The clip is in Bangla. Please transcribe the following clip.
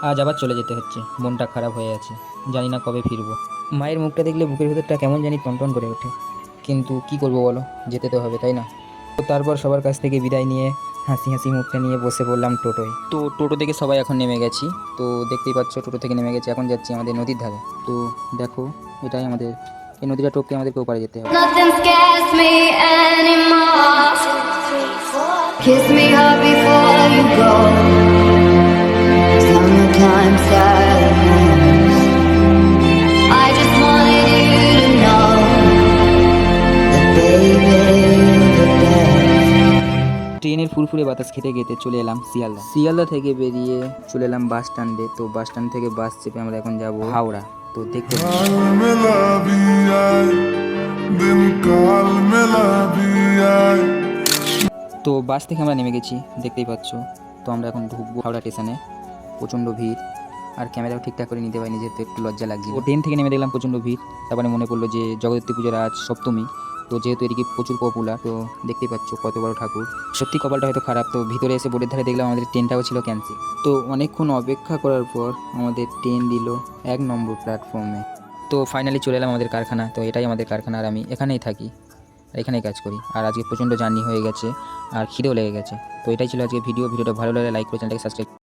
আজ আবার চলে যেতে হচ্ছে, মনটা খারাপ হয়ে আছে। জানি না কবে ফিরবো। মায়ের মুখটা দেখলে বুকের ভেতরটা কেমন জানি টনটন করে ওঠে। কিন্তু কি করব বলো, যেতে তো হবে, তাই না? তো তারপর সবার কাছ থেকে বিদায় নিয়ে হাসি হাসি মুখটা নিয়ে বসে পড়লাম টোটোয়। তো টোটো থেকে সবাই এখন নেমে গেছি। তো দেখতেই পাচ্ছ টোটো থেকে নেমে গেছি, এখন যাচ্ছি আমাদের নদীর ধারে। তো দেখো, এটাই আমাদের, এই নদীটা টপকে আমাদেরকে ওপারে যেতে হবে। Nothing scares me anymore. Kiss me hard before you go. Summertime sadness. I just wanted you to know that baby, the best. ট্রেনের ফুরফুরে বাতাস খেতে খেতে চলে এলাম শিয়ালদা থেকে বেরিয়ে চলে এলাম বাস স্ট্যান্ডে। তো বাস স্ট্যান্ড থেকে বাস চেপে আমরা এখন যাব হাওড়া। তো দেখতে काल मिला भी आए दिन काल मिला भी आए। তো বাস থেকে আমরা নেমে গেছি, দেখতেই পাচ্ছ। তো আমরা এখন ঢুকবো হাওড়া স্টেশনে। প্রচণ্ড ভিড়, আর ক্যামেরাও ঠিকঠাক করে নিতে পারিনি যেহেতু একটু লজ্জা লাগছে। ও ট্রেন থেকে নেমে দেখলাম প্রচণ্ড ভিড়, তারপরে মনে পড়লো যে জগদ্ধাত্রী পুজোর আজ সপ্তমী। তো যেহেতু এদিকে প্রচুর পপুলার, তো দেখতেই পাচ্ছ কত বড় ঠাকুর। সত্যি কপালটা হয়তো খারাপ, তো ভিতরে এসে বোর্ডের ধারে দেখলাম আমাদের ট্রেনটাও ছিল ক্যান্সেল। তো অনেকক্ষণ অপেক্ষা করার পর আমাদের ট্রেন দিল 1 নম্বর প্ল্যাটফর্মে। তো ফাইনালি চলে এলাম আমাদের কারখানা। তো এটাই আমাদের কারখানা, আর আমি এখানেই থাকি, এখানেই কাজ করি। আর আজকে প্রচণ্ড জার্নি হয়ে গেছে আর খিদেও লেগে গেছে। তো এটাই ছিল আজকে ভিডিওটা ভালো লাগলে লাইক করে চ্যানেলটাকে সাবস্ক্রাইব